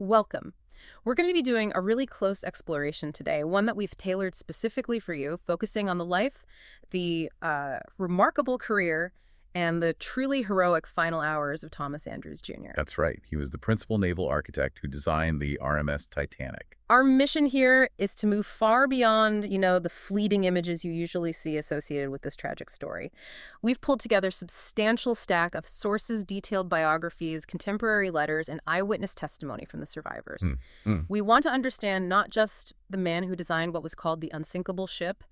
Welcome. We're going to be doing a really close exploration today, one that we've tailored specifically for you, focusing on the life, the remarkable career, and the truly heroic final hours of Thomas Andrews Jr. That's right. He was the principal naval architect who designed the RMS Titanic. Our mission here is to move far beyond, the fleeting images you usually see associated with this tragic story. We've pulled together a substantial stack of sources, detailed biographies, contemporary letters, and eyewitness testimony from the survivors. Mm, mm. We want to understand not just the man who designed what was called the unsinkable ship,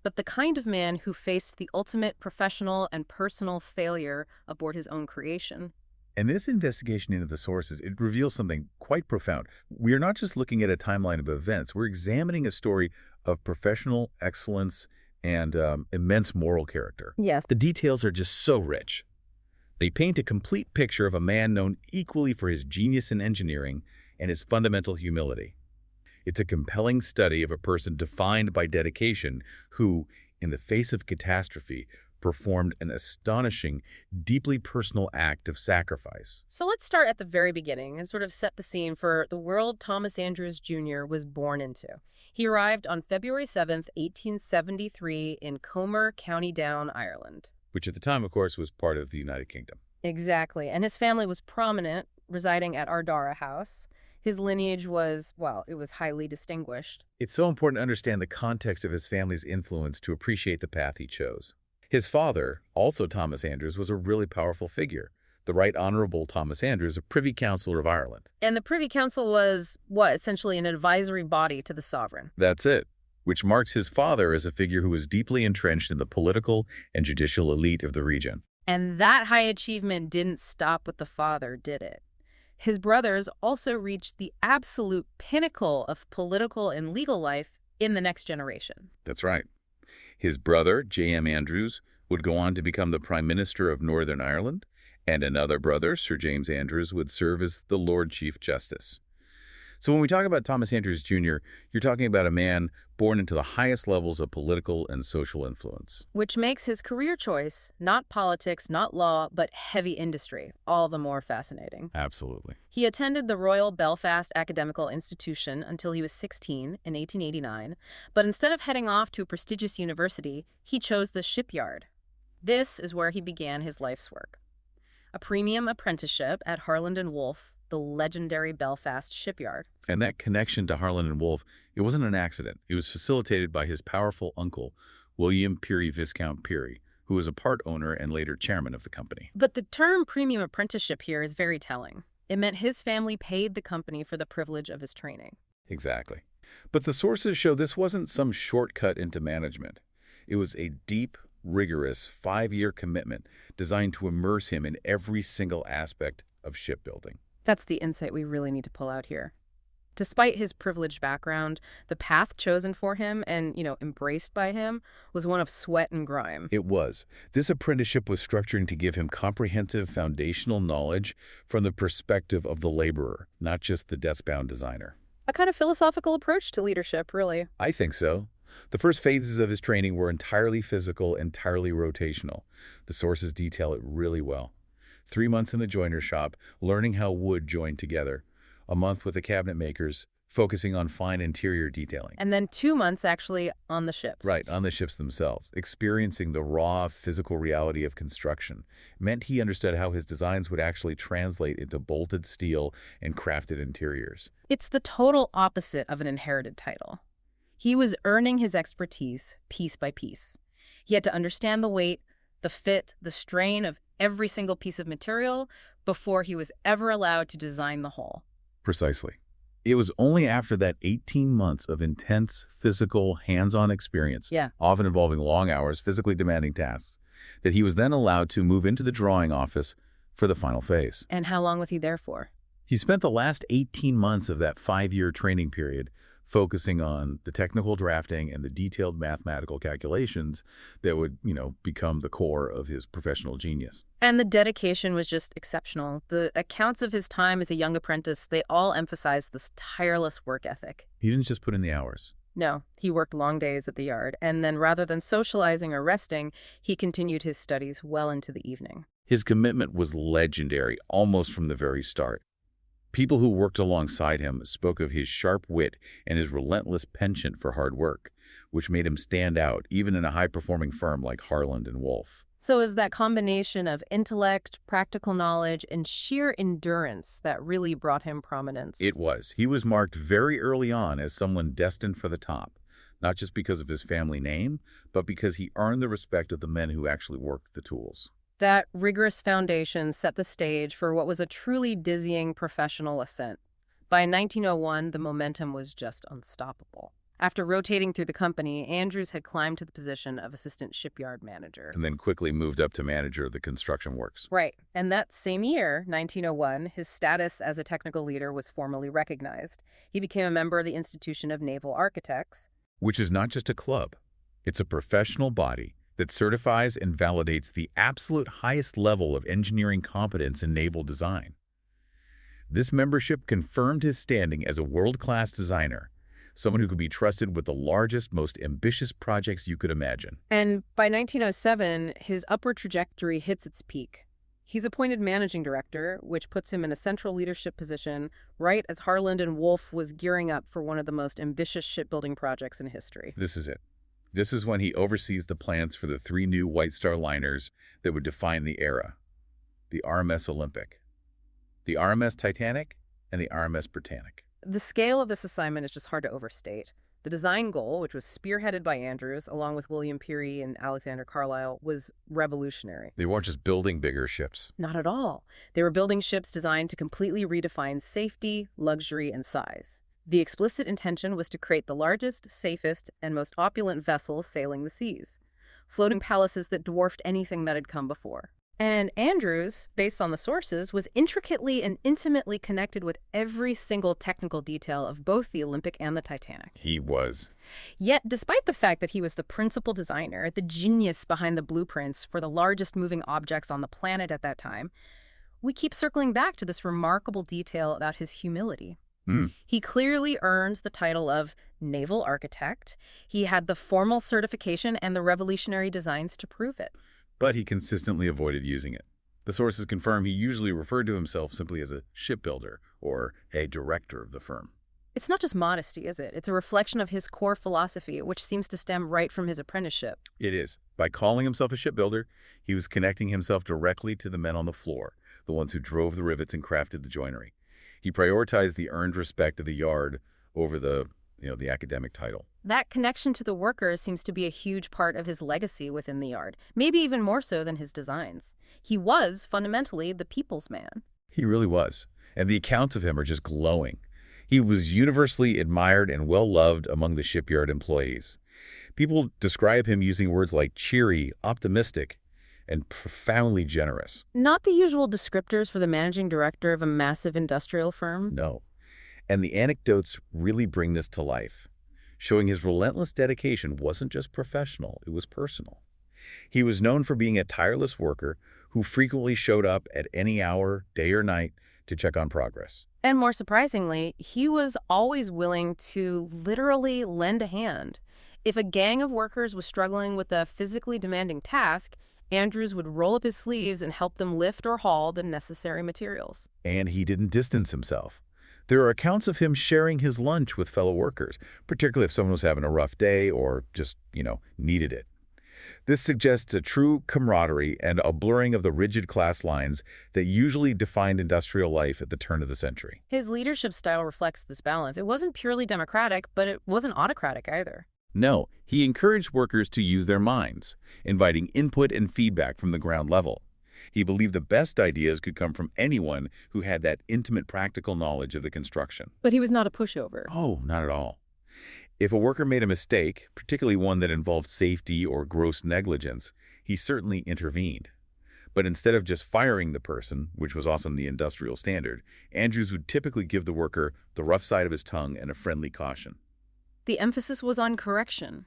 but the kind of man who faced the ultimate professional and personal failure aboard his own creation. And this investigation into the sources, it reveals something quite profound. We are not just looking at a timeline of events. We're examining a story of professional excellence and immense moral character. Yes. The details are just so rich. They paint a complete picture of a man known equally for his genius in engineering and his fundamental humility. It's a compelling study of a person defined by dedication who, in the face of catastrophe, performed an astonishing, deeply personal act of sacrifice. So let's start at the very beginning and sort of set the scene for the world Thomas Andrews Jr. was born into. He arrived on February 7th, 1873 in Comer, County Down, Ireland. Which at the time, of course, was part of the United Kingdom. Exactly. And his family was prominent, residing at Ardara House. His lineage was, it was highly distinguished. It's so important to understand the context of his family's influence to appreciate the path he chose. His father, also Thomas Andrews, was a really powerful figure. The Right Honorable Thomas Andrews, a Privy Councillor of Ireland. And the Privy Council was, essentially an advisory body to the sovereign. That's it, which marks his father as a figure who was deeply entrenched in the political and judicial elite of the region. And that high achievement didn't stop with the father, did it? His brothers also reached the absolute pinnacle of political and legal life in the next generation. That's right. His brother, J.M. Andrews, would go on to become the Prime Minister of Northern Ireland, and another brother, Sir James Andrews, would serve as the Lord Chief Justice. So when we talk about Thomas Andrews Jr., you're talking about a man born into the highest levels of political and social influence. Which makes his career choice, not politics, not law, but heavy industry, all the more fascinating. Absolutely. He attended the Royal Belfast Academical Institution until he was 16 in 1889, but instead of heading off to a prestigious university, he chose the shipyard. This is where he began his life's work. A premium apprenticeship at Harland Wolff, the legendary Belfast shipyard. And that connection to Harland Wolff, it wasn't an accident. It was facilitated by his powerful uncle, William Peary Viscount Peary, who was a part owner and later chairman of the company. But the term premium apprenticeship here is very telling. It meant his family paid the company for the privilege of his training. Exactly. But the sources show this wasn't some shortcut into management. It was a deep, rigorous 5-year commitment designed to immerse him in every single aspect of shipbuilding. That's the insight we really need to pull out here. Despite his privileged background, the path chosen for him and, embraced by him was one of sweat and grime. It was. This apprenticeship was structuring to give him comprehensive foundational knowledge from the perspective of the laborer, not just the desk-bound designer. A kind of philosophical approach to leadership, really. I think so. The first phases of his training were entirely physical, entirely rotational. The sources detail it really well. 3 months in the joiner's shop, learning how wood joined together. A month with the cabinet makers, focusing on fine interior detailing. And then 2 months actually on the ships. Right, on the ships themselves. Experiencing the raw, physical reality of construction meant he understood how his designs would actually translate into bolted steel and crafted interiors. It's the total opposite of an inherited title. He was earning his expertise piece by piece. He had to understand the weight, the fit, the strain of every single piece of material before he was ever allowed to design the whole. Precisely. It was only after that 18 months of intense, physical, hands-on experience, often involving long hours, physically demanding tasks, that he was then allowed to move into the drawing office for the final phase. And how long was he there for? He spent the last 18 months of that 5-year training period focusing on the technical drafting and the detailed mathematical calculations that would, become the core of his professional genius. And the dedication was just exceptional. The accounts of his time as a young apprentice, they all emphasized this tireless work ethic. He didn't just put in the hours. No, he worked long days at the yard, and then rather than socializing or resting, he continued his studies well into the evening. His commitment was legendary, almost from the very start. People who worked alongside him spoke of his sharp wit and his relentless penchant for hard work, which made him stand out even in a high-performing firm like Harland and Wolff. So is that combination of intellect, practical knowledge, and sheer endurance that really brought him prominence? It was. He was marked very early on as someone destined for the top, not just because of his family name, but because he earned the respect of the men who actually worked the tools. That rigorous foundation set the stage for what was a truly dizzying professional ascent. By 1901, the momentum was just unstoppable. After rotating through the company, Andrews had climbed to the position of assistant shipyard manager. And then quickly moved up to manager of the construction works. Right. And that same year, 1901, his status as a technical leader was formally recognized. He became a member of the Institution of Naval Architects. Which is not just a club. It's a professional body that certifies and validates the absolute highest level of engineering competence in naval design. This membership confirmed his standing as a world-class designer, someone who could be trusted with the largest, most ambitious projects you could imagine. And by 1907, his upward trajectory hits its peak. He's appointed managing director, which puts him in a central leadership position right as Harland and Wolff was gearing up for one of the most ambitious shipbuilding projects in history. This is it. This is when he oversees the plans for the 3 new White Star liners that would define the era: the RMS Olympic, the RMS Titanic, and the RMS Britannic. The scale of this assignment is just hard to overstate. The design goal, which was spearheaded by Andrews, along with William Peary and Alexander Carlisle, was revolutionary. They weren't just building bigger ships. Not at all. They were building ships designed to completely redefine safety, luxury, and size. The explicit intention was to create the largest, safest, and most opulent vessels sailing the seas, floating palaces that dwarfed anything that had come before. And Andrews, based on the sources, was intricately and intimately connected with every single technical detail of both the Olympic and the Titanic. He was. Yet, despite the fact that he was the principal designer, the genius behind the blueprints for the largest moving objects on the planet at that time, we keep circling back to this remarkable detail about his humility. He clearly earned the title of naval architect. He had the formal certification and the revolutionary designs to prove it. But he consistently avoided using it. The sources confirm he usually referred to himself simply as a shipbuilder or a director of the firm. It's not just modesty, is it? It's a reflection of his core philosophy, which seems to stem right from his apprenticeship. It is. By calling himself a shipbuilder, he was connecting himself directly to the men on the floor, the ones who drove the rivets and crafted the joinery. He prioritized the earned respect of the yard over the academic title. That connection to the workers seems to be a huge part of his legacy within the yard, maybe even more so than his designs. He was, fundamentally, the people's man. He really was, and the accounts of him are just glowing. He was universally admired and well-loved among the shipyard employees. People describe him using words like cheery, optimistic, and profoundly generous. Not the usual descriptors for the managing director of a massive industrial firm. No. And the anecdotes really bring this to life, showing his relentless dedication wasn't just professional, it was personal. He was known for being a tireless worker who frequently showed up at any hour, day or night, to check on progress. And more surprisingly, he was always willing to literally lend a hand. If a gang of workers was struggling with a physically demanding task, Andrews would roll up his sleeves and help them lift or haul the necessary materials. And he didn't distance himself. There are accounts of him sharing his lunch with fellow workers, particularly if someone was having a rough day or just, needed it. This suggests a true camaraderie and a blurring of the rigid class lines that usually defined industrial life at the turn of the century. His leadership style reflects this balance. It wasn't purely democratic, but it wasn't autocratic either. No, he encouraged workers to use their minds, inviting input and feedback from the ground level. He believed the best ideas could come from anyone who had that intimate practical knowledge of the construction. But he was not a pushover. Oh, not at all. If a worker made a mistake, particularly one that involved safety or gross negligence, he certainly intervened. But instead of just firing the person, which was often the industrial standard, Andrews would typically give the worker the rough side of his tongue and a friendly caution. The emphasis was on correction,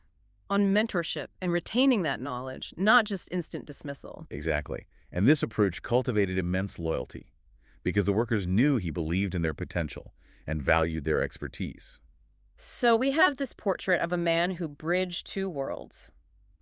on mentorship and retaining that knowledge, not just instant dismissal. Exactly. And this approach cultivated immense loyalty because the workers knew he believed in their potential and valued their expertise. So we have this portrait of a man who bridged 2 worlds,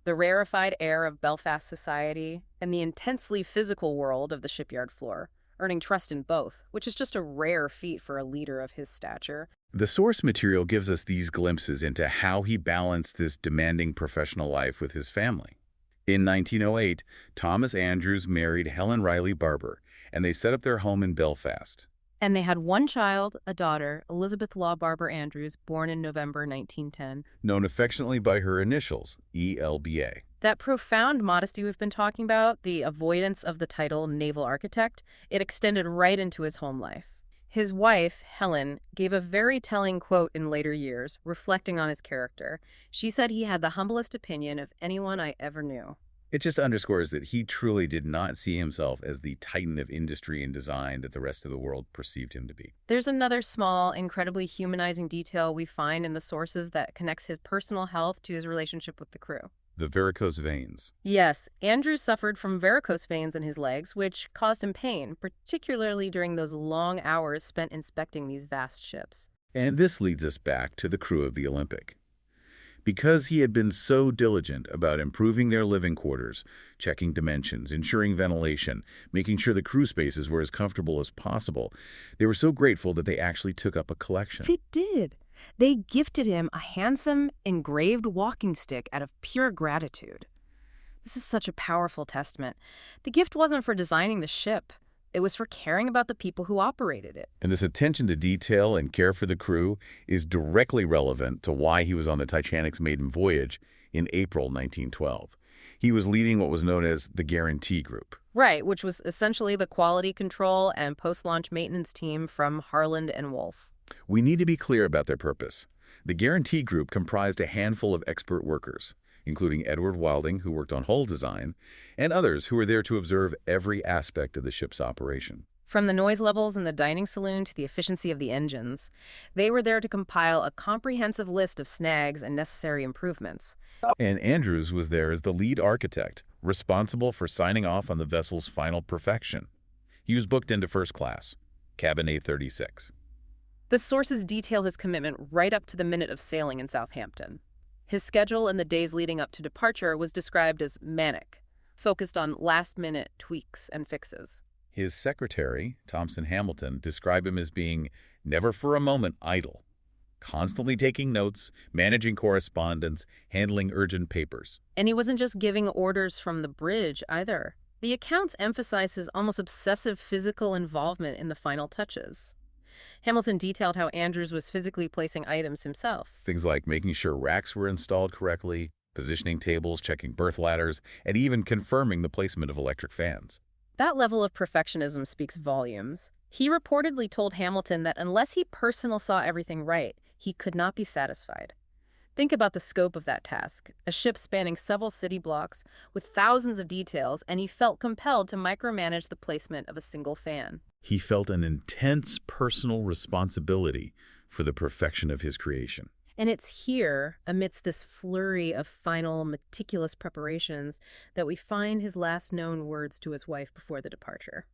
the rarefied air of Belfast society and the intensely physical world of the shipyard floor, earning trust in both, which is just a rare feat for a leader of his stature. The source material gives us these glimpses into how he balanced this demanding professional life with his family. In 1908, Thomas Andrews married Helen Riley Barber, and they set up their home in Belfast. And they had one child, a daughter, Elizabeth Law Barber Andrews, born in November 1910. Known affectionately by her initials, ELBA. That profound modesty we've been talking about, the avoidance of the title naval architect, it extended right into his home life. His wife, Helen, gave a very telling quote in later years, reflecting on his character. She said he had the humblest opinion of anyone I ever knew. It just underscores that he truly did not see himself as the titan of industry and design that the rest of the world perceived him to be. There's another small, incredibly humanizing detail we find in the sources that connects his personal health to his relationship with the crew. The varicose veins. Yes, Andrews suffered from varicose veins in his legs, which caused him pain, particularly during those long hours spent inspecting these vast ships. And this leads us back to the crew of the Olympic. Because he had been so diligent about improving their living quarters, checking dimensions, ensuring ventilation, making sure the crew spaces were as comfortable as possible, they were so grateful that they actually took up a collection. They did. They gifted him a handsome, engraved walking stick out of pure gratitude. This is such a powerful testament. The gift wasn't for designing the ship. It was for caring about the people who operated it. And this attention to detail and care for the crew is directly relevant to why he was on the Titanic's maiden voyage in April 1912. He was leading what was known as the Guarantee Group. Right, which was essentially the quality control and post-launch maintenance team from Harland and Wolff. We need to be clear about their purpose. The Guarantee Group comprised a handful of expert workers, including Edward Wilding, who worked on hull design, and others who were there to observe every aspect of the ship's operation. From the noise levels in the dining saloon to the efficiency of the engines, they were there to compile a comprehensive list of snags and necessary improvements. And Andrews was there as the lead architect, responsible for signing off on the vessel's final perfection. He was booked into first class, cabin A36. The sources detail his commitment right up to the minute of sailing in Southampton. His schedule in the days leading up to departure was described as manic, focused on last-minute tweaks and fixes. His secretary, Thompson Hamilton, described him as being never for a moment idle, constantly taking notes, managing correspondence, handling urgent papers. And he wasn't just giving orders from the bridge, either. The accounts emphasize his almost obsessive physical involvement in the final touches. Hamilton detailed how Andrews was physically placing items himself. Things like making sure racks were installed correctly, positioning tables, checking berth ladders, and even confirming the placement of electric fans. That level of perfectionism speaks volumes. He reportedly told Hamilton that unless he personally saw everything right, he could not be satisfied. Think about the scope of that task, a ship spanning several city blocks with thousands of details, and he felt compelled to micromanage the placement of a single fan. He felt an intense personal responsibility for the perfection of his creation. And it's here, amidst this flurry of final, meticulous preparations, that we find his last known words to his wife before the departure.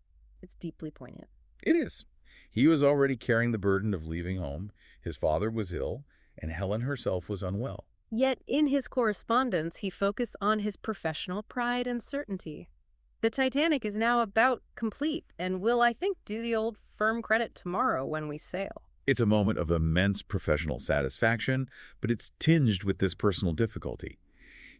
It's deeply poignant. It is. He was already carrying the burden of leaving home. His father was ill, and Helen herself was unwell. Yet in his correspondence, he focused on his professional pride and certainty. The Titanic is now about complete and will, I think, do the old firm credit tomorrow when we sail. It's a moment of immense professional satisfaction, but it's tinged with this personal difficulty.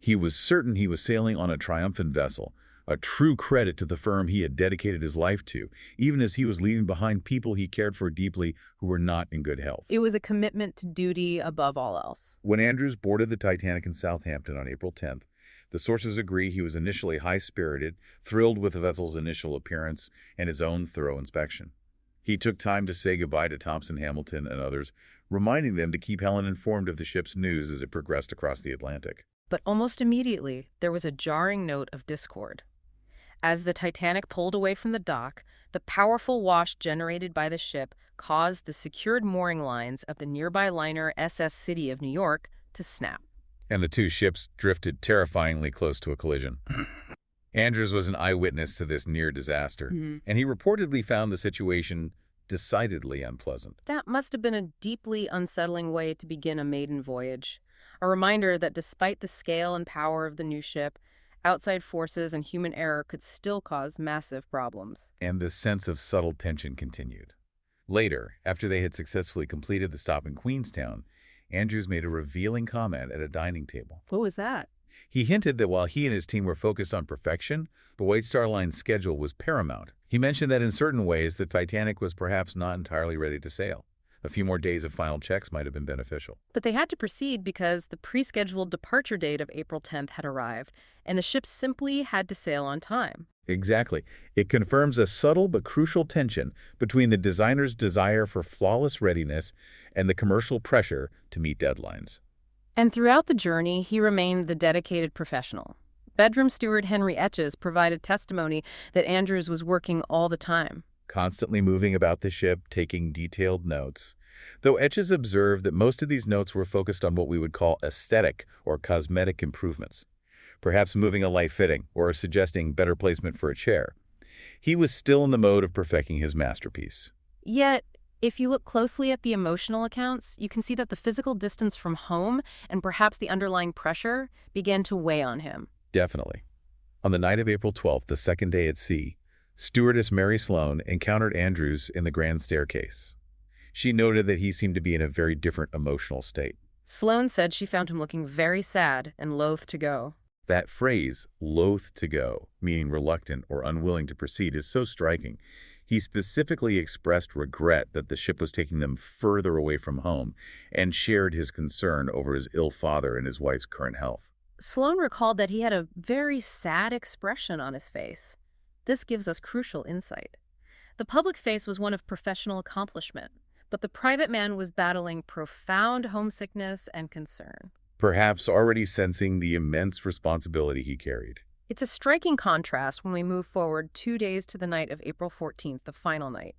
He was certain he was sailing on a triumphant vessel, a true credit to the firm he had dedicated his life to, even as he was leaving behind people he cared for deeply who were not in good health. It was a commitment to duty above all else. When Andrews boarded the Titanic in Southampton on April 10th, the sources agree he was initially high-spirited, thrilled with the vessel's initial appearance and his own thorough inspection. He took time to say goodbye to Thompson Hamilton and others, reminding them to keep Helen informed of the ship's news as it progressed across the Atlantic. But almost immediately, there was a jarring note of discord. As the Titanic pulled away from the dock, the powerful wash generated by the ship caused the secured mooring lines of the nearby liner SS City of New York to snap. And the two ships drifted terrifyingly close to a collision. Andrews was an eyewitness to this near disaster, and he reportedly found the situation decidedly unpleasant. That must have been a deeply unsettling way to begin a maiden voyage. A reminder that despite the scale and power of the new ship, Outside forces and human error could still cause massive problems. And this sense of subtle tension continued. Later, after they had successfully completed the stop in Queenstown, Andrews made a revealing comment at a dining table. What was that? He hinted that while he and his team were focused on perfection, the White Star Line's schedule was paramount. He mentioned that in certain ways, the Titanic was perhaps not entirely ready to sail. A few more days of final checks might have been beneficial. But they had to proceed because the pre-scheduled departure date of April 10th had arrived, and the ship simply had to sail on time. Exactly. It confirms a subtle but crucial tension between the designer's desire for flawless readiness and the commercial pressure to meet deadlines. And throughout the journey, he remained the dedicated professional. Bedroom steward Henry Etches provided testimony that Andrews was working all the time. Constantly moving about the ship, taking detailed notes. Though Etches observed that most of these notes were focused on what we would call aesthetic or cosmetic improvements, perhaps moving a light fitting or suggesting better placement for a chair, he was still in the mode of perfecting his masterpiece. Yet, if you look closely at the emotional accounts, you can see that the physical distance from home and perhaps the underlying pressure began to weigh on him. Definitely. On the night of April 12th, the second day at sea, stewardess Mary Sloan encountered Andrews in the grand staircase. She noted that he seemed to be in a very different emotional state. Sloan said she found him looking very sad and loath to go. That phrase, loath to go, meaning reluctant or unwilling to proceed, is so striking. He specifically expressed regret that the ship was taking them further away from home and shared his concern over his ill father and his wife's current health. Sloan recalled that he had a very sad expression on his face. This gives us crucial insight. The public face was one of professional accomplishment, but the private man was battling profound homesickness and concern. Perhaps already sensing the immense responsibility he carried. It's a striking contrast when we move forward 2 days to the night of April 14th, the final night.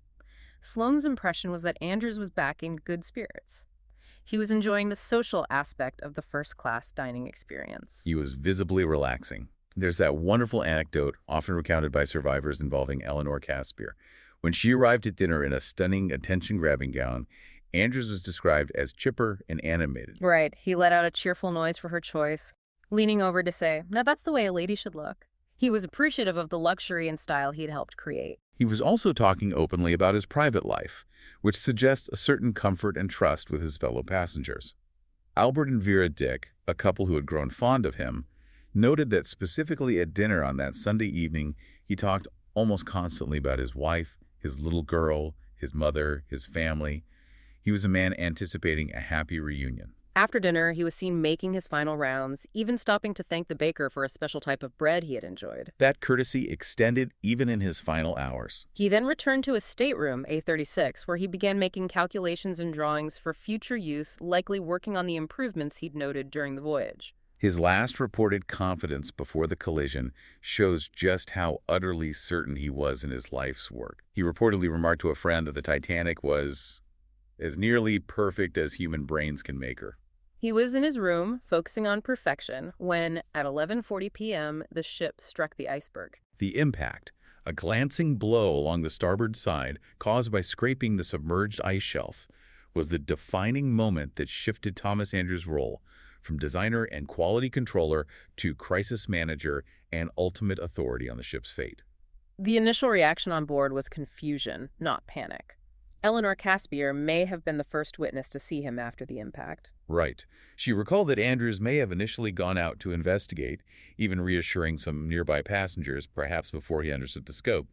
Sloan's impression was that Andrews was back in good spirits. He was enjoying the social aspect of the first-class dining experience. He was visibly relaxing. There's that wonderful anecdote, often recounted by survivors, involving Eleanor Caspier. When she arrived at dinner in a stunning, attention-grabbing gown, Andrews was described as chipper and animated. Right. He let out a cheerful noise for her choice, leaning over to say, "Now that's the way a lady should look." He was appreciative of the luxury and style he'd helped create. He was also talking openly about his private life, which suggests a certain comfort and trust with his fellow passengers. Albert and Vera Dick, a couple who had grown fond of him, noted that specifically at dinner on that Sunday evening, he talked almost constantly about his wife, his little girl, his mother, his family. He was a man anticipating a happy reunion. After dinner, he was seen making his final rounds, even stopping to thank the baker for a special type of bread he had enjoyed. That courtesy extended even in his final hours. He then returned to his stateroom, A36, where he began making calculations and drawings for future use, likely working on the improvements he'd noted during the voyage. His last reported confidence before the collision shows just how utterly certain he was in his life's work. He reportedly remarked to a friend that the Titanic was as nearly perfect as human brains can make her. He was in his room, focusing on perfection, when, at 11:40 p.m., the ship struck the iceberg. The impact, a glancing blow along the starboard side caused by scraping the submerged ice shelf, was the defining moment that shifted Thomas Andrews' role from designer and quality controller to crisis manager and ultimate authority on the ship's fate. The initial reaction on board was confusion, not panic. Eleanor Caspier may have been the first witness to see him after the impact. Right. She recalled that Andrews may have initially gone out to investigate, even reassuring some nearby passengers, perhaps before he understood the scope,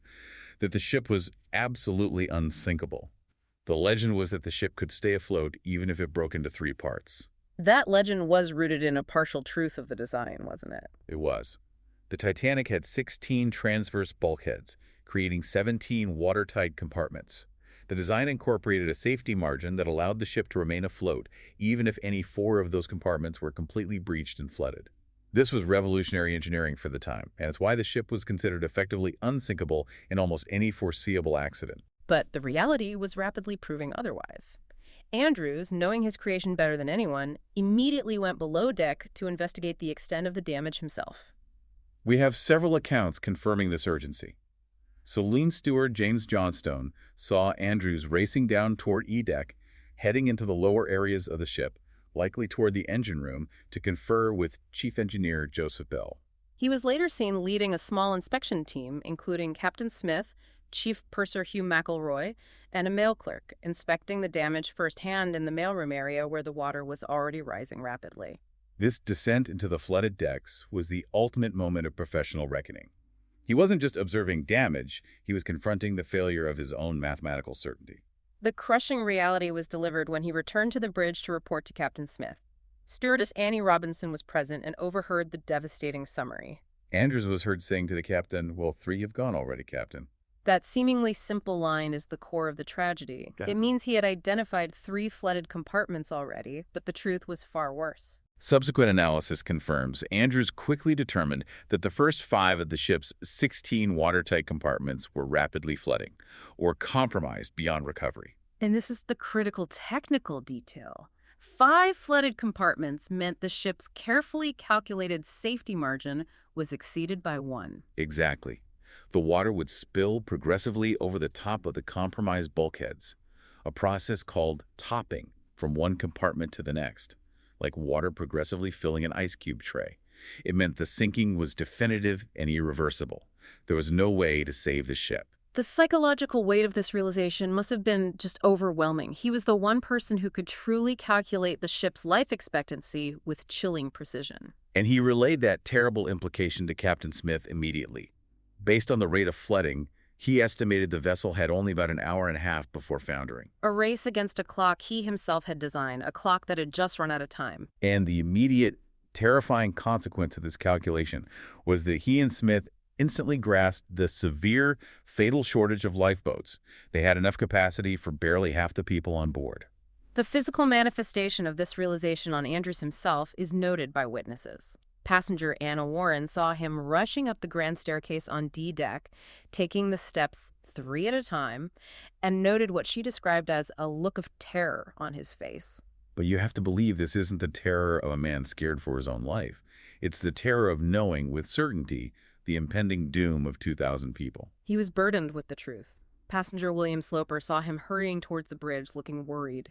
that the ship was absolutely unsinkable. The legend was that the ship could stay afloat even if it broke into 3 parts. That legend was rooted in a partial truth of the design, wasn't it? It was. The Titanic had 16 transverse bulkheads, creating 17 watertight compartments. The design incorporated a safety margin that allowed the ship to remain afloat, even if any 4 of those compartments were completely breached and flooded. This was revolutionary engineering for the time, and it's why the ship was considered effectively unsinkable in almost any foreseeable accident. But the reality was rapidly proving otherwise. Andrews, knowing his creation better than anyone, immediately went below deck to investigate the extent of the damage himself. We have several accounts confirming this urgency. Saloon steward James Johnstone saw Andrews racing down toward E-deck, heading into the lower areas of the ship, likely toward the engine room, to confer with Chief Engineer Joseph Bell. He was later seen leading a small inspection team, including Captain Smith, Chief Purser Hugh McElroy, and a mail clerk, inspecting the damage firsthand in the mailroom area where the water was already rising rapidly. This descent into the flooded decks was the ultimate moment of professional reckoning. He wasn't just observing damage, he was confronting the failure of his own mathematical certainty. The crushing reality was delivered when he returned to the bridge to report to Captain Smith. Stewardess Annie Robinson was present and overheard the devastating summary. Andrews was heard saying to the captain, "Well, 3 have gone already, Captain." That seemingly simple line is the core of the tragedy. Okay. It means he had identified 3 flooded compartments already, but the truth was far worse. Subsequent analysis confirms Andrews quickly determined that the first 5 of the ship's 16 watertight compartments were rapidly flooding, or compromised beyond recovery. And this is the critical technical detail. 5 flooded compartments meant the ship's carefully calculated safety margin was exceeded by 1. Exactly. The water would spill progressively over the top of the compromised bulkheads, a process called topping from one compartment to the next, like water progressively filling an ice cube tray. It meant the sinking was definitive and irreversible. There was no way to save the ship. The psychological weight of this realization must have been just overwhelming. He was the one person who could truly calculate the ship's life expectancy with chilling precision. And he relayed that terrible implication to Captain Smith immediately. Based on the rate of flooding, he estimated the vessel had only about an hour and a half before foundering. A race against a clock he himself had designed, a clock that had just run out of time. And the immediate, terrifying consequence of this calculation was that he and Smith instantly grasped the severe, fatal shortage of lifeboats. They had enough capacity for barely half the people on board. The physical manifestation of this realization on Andrews himself is noted by witnesses. Passenger Anna Warren saw him rushing up the grand staircase on D deck, taking the steps 3 at a time, and noted what she described as a look of terror on his face. But you have to believe this isn't the terror of a man scared for his own life. It's the terror of knowing with certainty the impending doom of 2,000 people. He was burdened with the truth. Passenger William Sloper saw him hurrying towards the bridge, looking worried.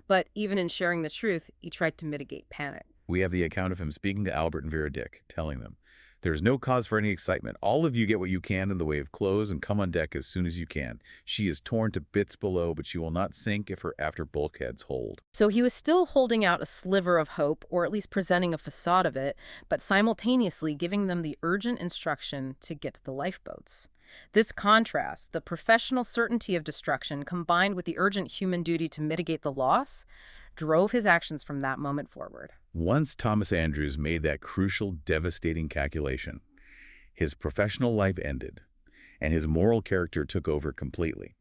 But even in sharing the truth, he tried to mitigate panic. We have the account of him speaking to Albert and Vera Dick, telling them, "There's no cause for any excitement. All of you get what you can in the way of clothes and come on deck as soon as you can. She is torn to bits below, but she will not sink if her after bulkheads hold." So he was still holding out a sliver of hope, or at least presenting a facade of it, but simultaneously giving them the urgent instruction to get to the lifeboats. This contrast, the professional certainty of destruction combined with the urgent human duty to mitigate the loss, drove his actions from that moment forward. Once Thomas Andrews made that crucial, devastating calculation, his professional life ended, and his moral character took over completely.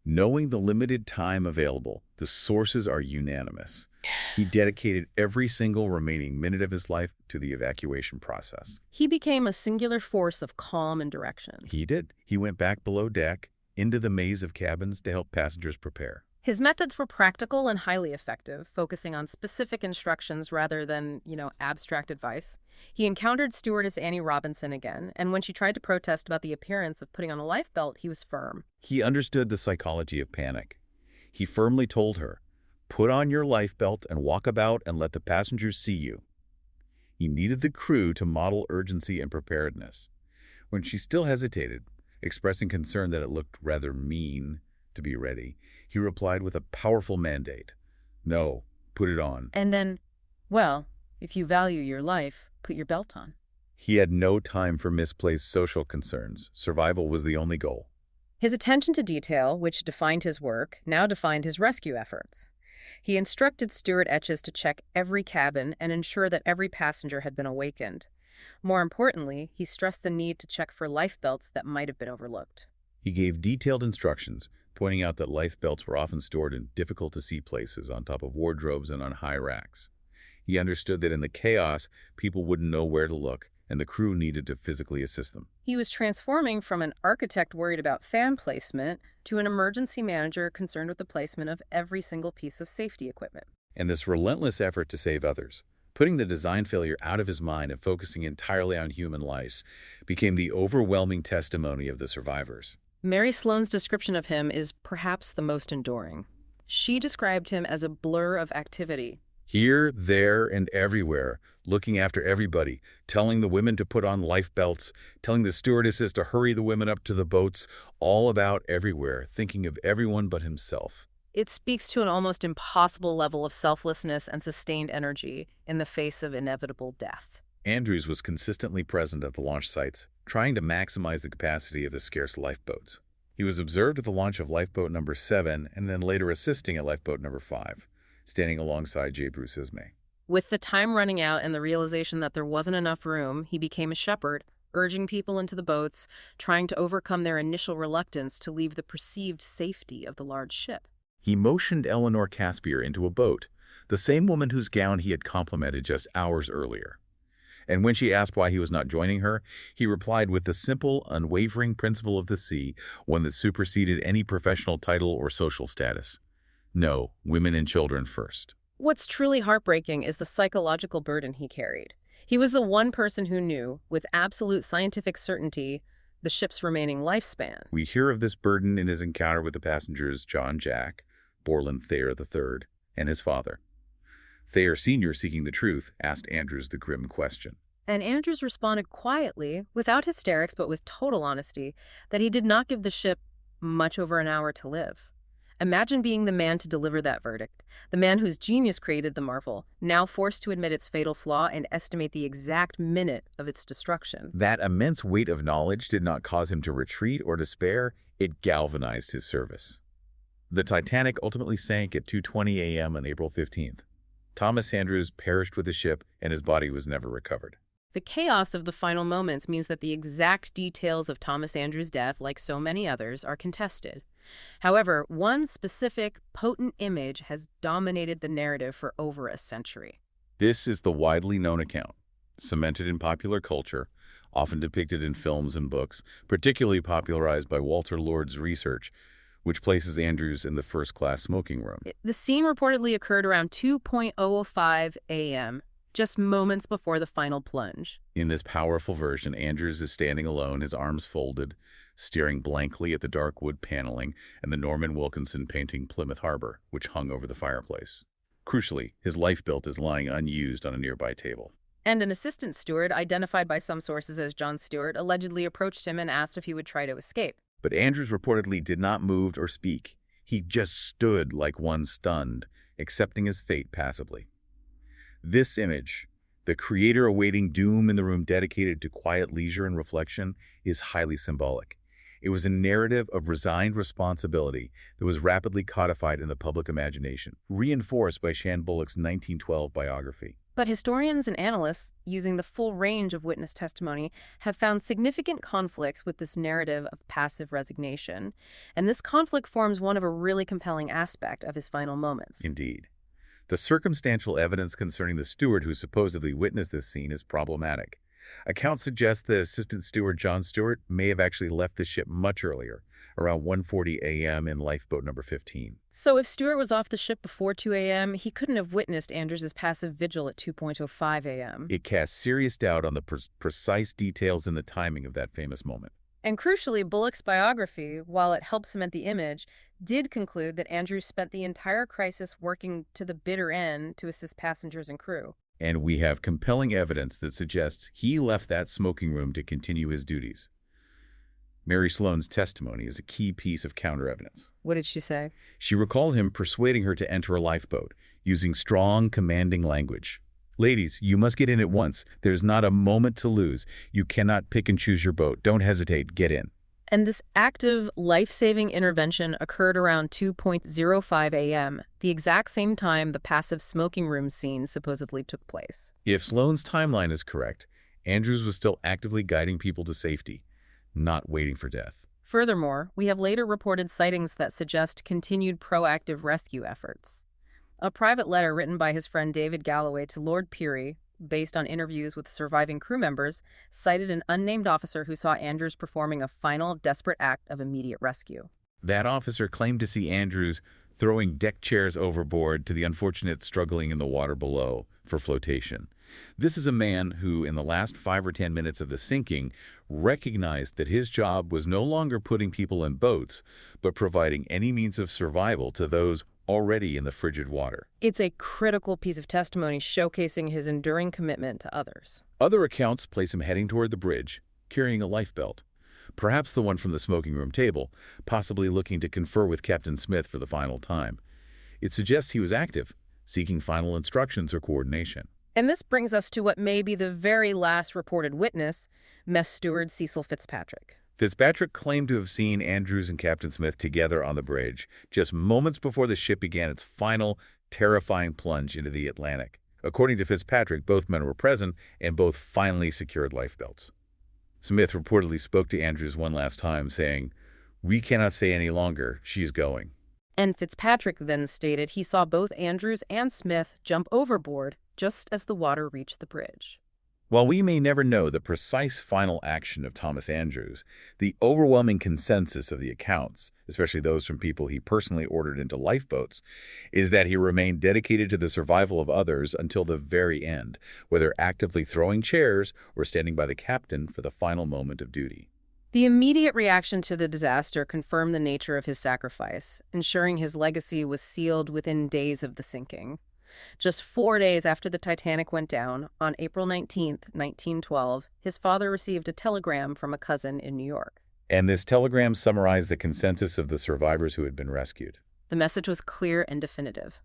Knowing the limited time available, the sources are unanimous. He dedicated every single remaining minute of his life to the evacuation process. He became a singular force of calm and direction. He did. He went back below deck, into the maze of cabins to help passengers prepare. His methods were practical and highly effective, focusing on specific instructions rather than, abstract advice. He encountered stewardess Annie Robinson again, and when she tried to protest about the appearance of putting on a life belt, he was firm. He understood the psychology of panic. He firmly told her, "Put on your life belt and walk about and let the passengers see you." He needed the crew to model urgency and preparedness. When she still hesitated, expressing concern that it looked rather mean to be ready, he replied with a powerful mandate. "No, put it on." And then, well, if you value your life, put your belt on. He had no time for misplaced social concerns. Survival was the only goal. His attention to detail, which defined his work, now defined his rescue efforts. He instructed steward Etches to check every cabin and ensure that every passenger had been awakened. More importantly, he stressed the need to check for life belts that might have been overlooked. He gave detailed instructions, pointing out that life belts were often stored in difficult-to-see places on top of wardrobes and on high racks. He understood that in the chaos, people wouldn't know where to look, and the crew needed to physically assist them. He was transforming from an architect worried about fan placement to an emergency manager concerned with the placement of every single piece of safety equipment. And this relentless effort to save others, putting the design failure out of his mind and focusing entirely on human lives, became the overwhelming testimony of the survivors. Mary Sloane's description of him is perhaps the most enduring. She described him as a blur of activity. Here, there, and everywhere, looking after everybody, telling the women to put on life belts, telling the stewardesses to hurry the women up to the boats, all about everywhere, thinking of everyone but himself. It speaks to an almost impossible level of selflessness and sustained energy in the face of inevitable death. Andrews was consistently present at the launch sites, trying to maximize the capacity of the scarce lifeboats. He was observed at the launch of Lifeboat Number 7 and then later assisting at Lifeboat Number 5, standing alongside J. Bruce Ismay. With the time running out and the realization that there wasn't enough room, he became a shepherd, urging people into the boats, trying to overcome their initial reluctance to leave the perceived safety of the large ship. He motioned Eleanor Caspier into a boat, the same woman whose gown he had complimented just hours earlier. And when she asked why he was not joining her, he replied with the simple, unwavering principle of the sea, one that superseded any professional title or social status. No, women and children first. What's truly heartbreaking is the psychological burden he carried. He was the one person who knew, with absolute scientific certainty, the ship's remaining lifespan. We hear of this burden in his encounter with the passengers John Jack, Borland Thayer III, and his father. Thayer Sr., seeking the truth, asked Andrews the grim question. And Andrews responded quietly, without hysterics but with total honesty, that he did not give the ship much over an hour to live. Imagine being the man to deliver that verdict, the man whose genius created the marvel, now forced to admit its fatal flaw and estimate the exact minute of its destruction. That immense weight of knowledge did not cause him to retreat or despair, it galvanized his service. The Titanic ultimately sank at 2:20 a.m. on April 15th. Thomas Andrews perished with the ship, and his body was never recovered. The chaos of the final moments means that the exact details of Thomas Andrews' death, like so many others, are contested. However, one specific, potent image has dominated the narrative for over a century. This is the widely known account, cemented in popular culture, often depicted in films and books, particularly popularized by Walter Lord's research, which places Andrews in the first-class smoking room. The scene reportedly occurred around 2:05 a.m., just moments before the final plunge. In this powerful version, Andrews is standing alone, his arms folded, staring blankly at the dark wood paneling and the Norman Wilkinson painting Plymouth Harbor, which hung over the fireplace. Crucially, his life belt is lying unused on a nearby table. And an assistant steward, identified by some sources as John Stewart, allegedly approached him and asked if he would try to escape. But Andrews reportedly did not move or speak. He just stood like one stunned, accepting his fate passively. This image, the creator awaiting doom in the room dedicated to quiet leisure and reflection, is highly symbolic. It was a narrative of resigned responsibility that was rapidly codified in the public imagination, reinforced by Shan Bullock's 1912 biography. But historians and analysts, using the full range of witness testimony, have found significant conflicts with this narrative of passive resignation. And this conflict forms one of a really compelling aspect of his final moments. Indeed. The circumstantial evidence concerning the steward who supposedly witnessed this scene is problematic. Accounts suggest that Assistant Steward John Stewart may have actually left the ship much earlier, around 1:40 a.m. in Lifeboat Number 15. So if Stewart was off the ship before 2 a.m., he couldn't have witnessed Andrews' passive vigil at 2:05 a.m. It casts serious doubt on the precise details and the timing of that famous moment. And crucially, Bullock's biography, while it helps cement the image, did conclude that Andrews spent the entire crisis working to the bitter end to assist passengers and crew. And we have compelling evidence that suggests he left that smoking room to continue his duties. Mary Sloane's testimony is a key piece of counter-evidence. What did she say? She recalled him persuading her to enter a lifeboat, using strong, commanding language. "Ladies, you must get in at once. There's not a moment to lose. You cannot pick and choose your boat. Don't hesitate. Get in." And this active, life-saving intervention occurred around 2:05 a.m., the exact same time the passive smoking room scene supposedly took place. If Sloane's timeline is correct, Andrews was still actively guiding people to safety, not waiting for death. Furthermore, we have later reported sightings that suggest continued proactive rescue efforts. A private letter written by his friend David Galloway to Lord Peary, based on interviews with surviving crew members, cited an unnamed officer who saw Andrews performing a final, desperate act of immediate rescue. That officer claimed to see Andrews throwing deck chairs overboard to the unfortunate struggling in the water below for flotation. This is a man who, in the last 5 or 10 minutes of the sinking, recognized that his job was no longer putting people in boats, but providing any means of survival to those already in the frigid water. It's a critical piece of testimony showcasing his enduring commitment to others. Other accounts place him heading toward the bridge, carrying a lifebelt, perhaps the one from the smoking room table, possibly looking to confer with Captain Smith for the final time. It suggests he was active, seeking final instructions or coordination. And this brings us to what may be the very last reported witness, Mess Steward Cecil Fitzpatrick. Fitzpatrick claimed to have seen Andrews and Captain Smith together on the bridge, just moments before the ship began its final, terrifying plunge into the Atlantic. According to Fitzpatrick, both men were present and both finally secured lifebelts. Smith reportedly spoke to Andrews one last time, saying, "We cannot stay any longer. She's going." And Fitzpatrick then stated he saw both Andrews and Smith jump overboard just as the water reached the bridge. While we may never know the precise final action of Thomas Andrews, the overwhelming consensus of the accounts, especially those from people he personally ordered into lifeboats, is that he remained dedicated to the survival of others until the very end, whether actively throwing chairs or standing by the captain for the final moment of duty. The immediate reaction to the disaster confirmed the nature of his sacrifice, ensuring his legacy was sealed within days of the sinking. Just 4 days after the Titanic went down, on April 19, 1912, his father received a telegram from a cousin in New York. And this telegram summarized the consensus of the survivors who had been rescued. The message was clear and definitive.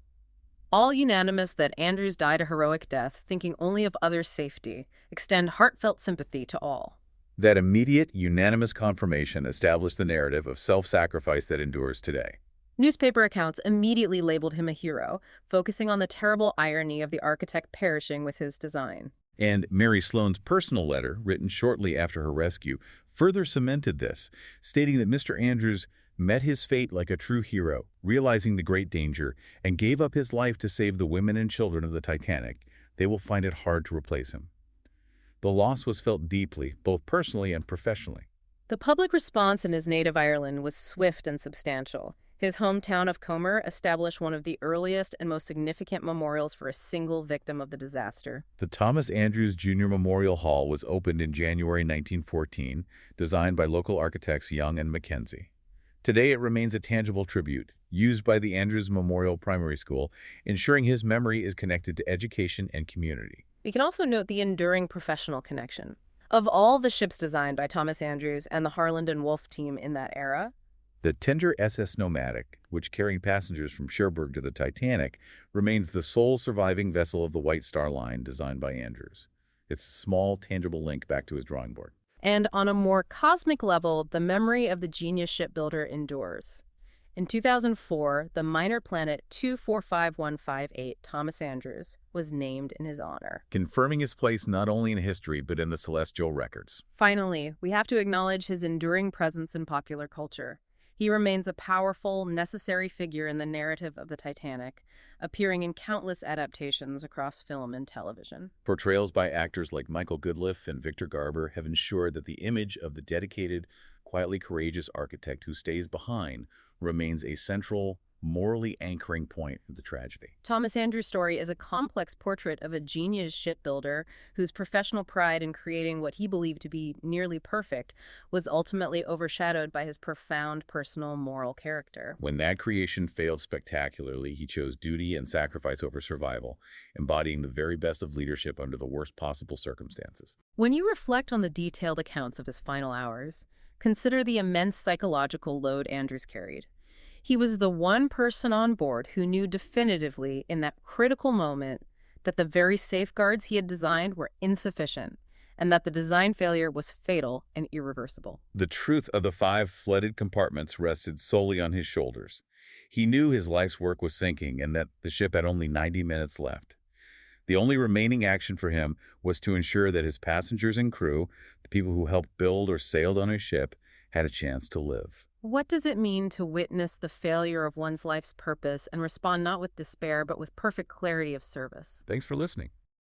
All unanimous that Andrews died a heroic death, thinking only of others' safety, extend heartfelt sympathy to all. That immediate, unanimous confirmation established the narrative of self-sacrifice that endures today. Newspaper accounts immediately labeled him a hero, focusing on the terrible irony of the architect perishing with his design. And Mary Sloane's personal letter, written shortly after her rescue, further cemented this, stating that Mr. Andrews met his fate like a true hero, realizing the great danger, and gave up his life to save the women and children of the Titanic. They will find it hard to replace him. The loss was felt deeply, both personally and professionally. The public response in his native Ireland was swift and substantial. His hometown of Comer established one of the earliest and most significant memorials for a single victim of the disaster. The Thomas Andrews Jr. Memorial Hall was opened in January 1914, designed by local architects Young and Mackenzie. Today it remains a tangible tribute, used by the Andrews Memorial Primary School, ensuring his memory is connected to education and community. We can also note the enduring professional connection. Of all the ships designed by Thomas Andrews and the Harland and Wolff team in that era, the tender SS Nomadic, which carried passengers from Cherbourg to the Titanic, remains the sole surviving vessel of the White Star Line designed by Andrews. It's a small, tangible link back to his drawing board. And on a more cosmic level, the memory of the genius shipbuilder endures. In 2004, the minor planet 245158 Thomas Andrews was named in his honor, confirming his place not only in history but in the celestial records. Finally, we have to acknowledge his enduring presence in popular culture. He remains a powerful, necessary figure in the narrative of the Titanic, appearing in countless adaptations across film and television. Portrayals by actors like Michael Goodliffe and Victor Garber have ensured that the image of the dedicated, quietly courageous architect who stays behind remains a central, morally anchoring point in the tragedy. Thomas Andrews' story is a complex portrait of a genius shipbuilder whose professional pride in creating what he believed to be nearly perfect was ultimately overshadowed by his profound personal moral character. When that creation failed spectacularly, he chose duty and sacrifice over survival, embodying the very best of leadership under the worst possible circumstances. When you reflect on the detailed accounts of his final hours, consider the immense psychological load Andrews carried. He was the one person on board who knew definitively in that critical moment that the very safeguards he had designed were insufficient and that the design failure was fatal and irreversible. The truth of the 5 flooded compartments rested solely on his shoulders. He knew his life's work was sinking and that the ship had only 90 minutes left. The only remaining action for him was to ensure that his passengers and crew, the people who helped build or sailed on his ship, had a chance to live. What does it mean to witness the failure of one's life's purpose and respond not with despair but with perfect clarity of service? Thanks for listening.